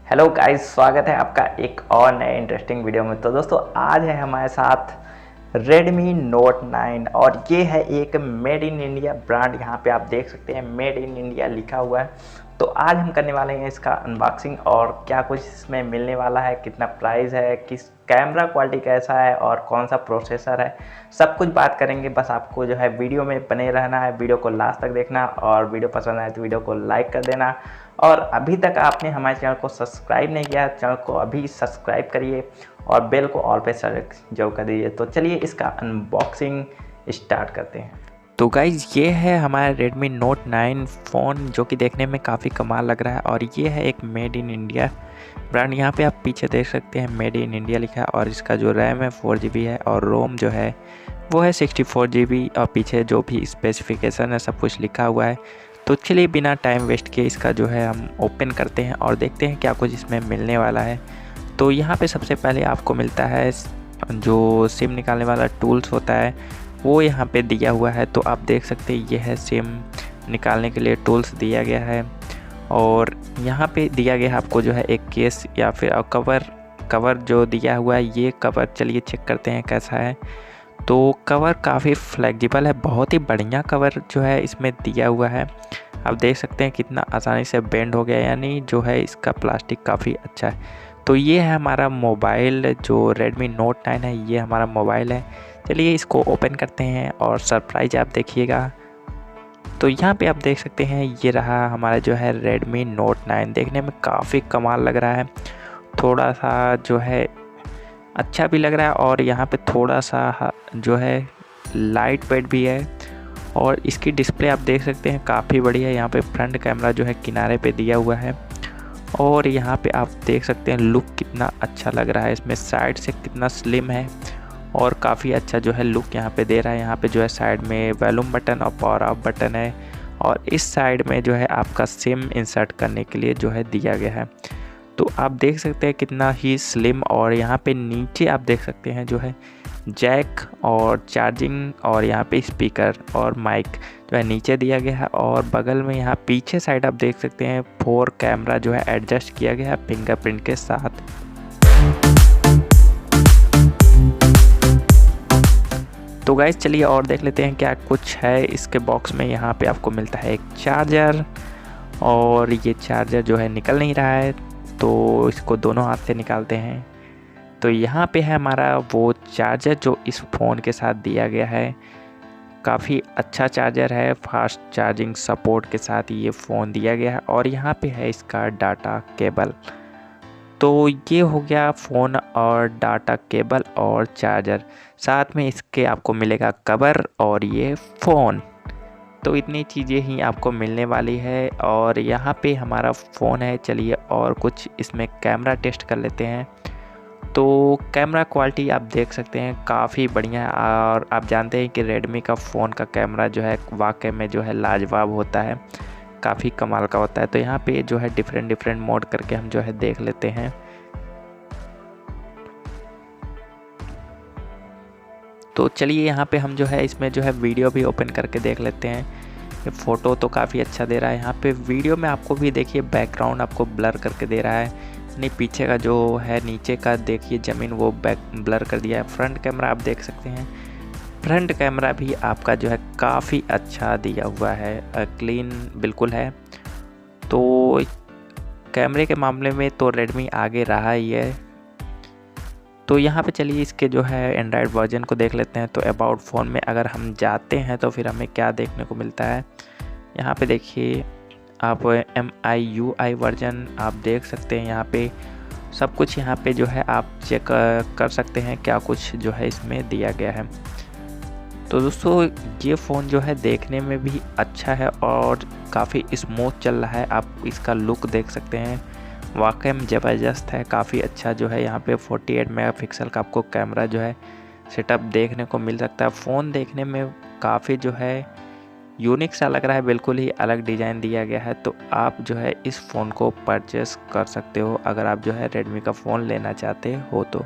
Hello guys, स्वागत है आपका एक और नए इंटरेस्टिंग वीडियो में। तो दोस्तों, आज है हमारे साथ Redmi Note 9 और ये है एक मेड इन इंडिया ब्रांड। यहाँ पे आप देख सकते हैं मेड इन इंडिया लिखा हुआ है। तो आज हम करने वाले हैं इसका अनबॉक्सिंग और क्या कुछ इसमें मिलने वाला है, कितना प्राइस है, किस कैमरा क्वालिटी कैसा है और कौन सा प्रोसेसर है, सब कुछ बात करेंगे। बस आपको जो है वीडियो में बने रहना है, वीडियो को लास्ट तक देखना और वीडियो पसंद आए तो वीडियो को लाइक कर देना। और अभी तक आपने हमारे चैनल को सब्सक्राइब नहीं किया, चैनल को अभी सब्सक्राइब करिए और बेल को ऑल पे सेलेक्ट जरूर कर दीजिए। तो चलिए इसका अनबॉक्सिंग स्टार्ट करते हैं। तो गाइज़, ये है हमारा Redmi Note 9 फ़ोन जो कि देखने में काफ़ी कमाल लग रहा है और ये है एक मेड इन इंडिया ब्रांड। यहाँ पे आप पीछे देख सकते हैं मेड इन इंडिया लिखा है और इसका जो रैम है 4GB है और रोम जो है वो है 64GB और पीछे जो भी स्पेसिफिकेशन है सब कुछ लिखा हुआ है। तो चलिए बिना टाइम वेस्ट किए इसका जो है हम ओपन करते हैं और देखते हैं क्या कुछ इसमें मिलने वाला है। तो यहाँ पे सबसे पहले आपको मिलता है जो सिम निकालने वाला टूल्स होता है वो यहाँ पे दिया हुआ है। तो आप देख सकते हैं ये है सिम निकालने के लिए टूल्स दिया गया है और यहाँ पे दिया गया है आपको जो है एक केस या फिर कवर जो दिया हुआ है। ये कवर चलिए चेक करते हैं कैसा है। तो कवर काफ़ी फ्लेक्सिबल है, बहुत ही बढ़िया कवर जो है इसमें दिया हुआ है। आप देख सकते हैं कितना आसानी से बेंड हो गया, यानी जो है इसका प्लास्टिक काफ़ी अच्छा है। तो ये है हमारा मोबाइल जो Redmi Note 9 है, ये हमारा मोबाइल है। चलिए इसको ओपन करते हैं और सरप्राइज आप देखिएगा। तो यहाँ पे आप देख सकते हैं ये रहा हमारा जो है Redmi Note 9। देखने में काफ़ी कमाल लग रहा है, थोड़ा सा जो है अच्छा भी लग रहा है और यहाँ पे थोड़ा सा जो है लाइट वेट भी है और इसकी डिस्प्ले आप देख सकते हैं काफ़ी बड़ी है। यहाँ पे फ्रंट कैमरा जो है किनारे पे दिया हुआ है और यहाँ पे आप देख सकते हैं लुक कितना अच्छा लग रहा है। इसमें साइड से कितना स्लिम है और काफ़ी अच्छा जो है लुक यहाँ पे दे रहा है। यहाँ पे जो है साइड में वॉल्यूम बटन और पावर ऑफ बटन है और इस साइड में जो है आपका सिम इंसर्ट करने के लिए जो है दिया गया है। तो आप देख सकते हैं कितना ही स्लिम। और यहाँ पे नीचे आप देख सकते हैं जो है जैक और चार्जिंग और यहाँ पे स्पीकर और माइक जो है नीचे दिया गया है और बगल में यहाँ पीछे साइड आप देख सकते हैं 4 कैमरा जो है एडजस्ट किया गया है फिंगरप्रिंट के साथ। तो गाइस चलिए और देख लेते हैं क्या कुछ है इसके बॉक्स में। यहाँ पे आपको मिलता है एक चार्जर और ये चार्जर जो है निकल नहीं रहा है, तो इसको दोनों हाथ से निकालते हैं। तो यहाँ पे है हमारा वो चार्जर जो इस फ़ोन के साथ दिया गया है। काफ़ी अच्छा चार्जर है, फास्ट चार्जिंग सपोर्ट के साथ ये फ़ोन दिया गया है और यहाँ पे है इसका डाटा केबल। तो ये हो गया फ़ोन और डाटा केबल और चार्जर, साथ में इसके आपको मिलेगा कवर और ये फ़ोन। तो इतनी चीज़ें ही आपको मिलने वाली है और यहाँ पे हमारा फ़ोन है। चलिए और कुछ इसमें कैमरा टेस्ट कर लेते हैं। तो कैमरा क्वालिटी आप देख सकते हैं काफ़ी बढ़िया है और आप जानते हैं कि रेडमी का फ़ोन का कैमरा जो है वाकई में जो है लाजवाब होता है, काफ़ी कमाल का होता है। तो यहाँ पे जो है डिफरेंट मोड करके हम जो है देख लेते हैं। तो चलिए यहाँ पे हम जो है इसमें जो है वीडियो भी ओपन करके देख लेते हैं। ये फ़ोटो तो काफ़ी अच्छा दे रहा है। यहाँ पे वीडियो में आपको भी देखिए बैकग्राउंड आपको ब्लर करके दे रहा है, नहीं पीछे का जो है नीचे का देखिए ज़मीन वो ब्लर कर दिया है। फ्रंट कैमरा आप देख सकते हैं, फ्रंट कैमरा भी आपका जो है काफ़ी अच्छा दिया हुआ है, क्लीन बिल्कुल है। तो कैमरे के मामले में तो रेडमी आगे रहा ही है। तो यहाँ पे चलिए इसके जो है एंड्रॉयड वर्जन को देख लेते हैं। तो अबाउट फ़ोन में अगर हम जाते हैं तो फिर हमें क्या देखने को मिलता है। यहाँ पे देखिए आप MIUI वर्जन आप देख सकते हैं। यहाँ पे सब कुछ यहाँ पे जो है आप चेक कर सकते हैं क्या कुछ जो है इसमें दिया गया है। तो दोस्तों ये फ़ोन जो है देखने में भी अच्छा है और काफ़ी स्मूथ चल रहा है। आप इसका लुक देख सकते हैं, वाकई में ज़बरदस्त है, काफ़ी अच्छा जो है। यहाँ पे 48 मेगापिक्सल का आपको कैमरा जो है सेटअप देखने को मिल सकता है। फ़ोन देखने में काफ़ी जो है यूनिक सा लग रहा है, बिल्कुल ही अलग डिज़ाइन दिया गया है। तो आप जो है इस फ़ोन को परचेस कर सकते हो अगर आप जो है रेडमी का फ़ोन लेना चाहते हो तो।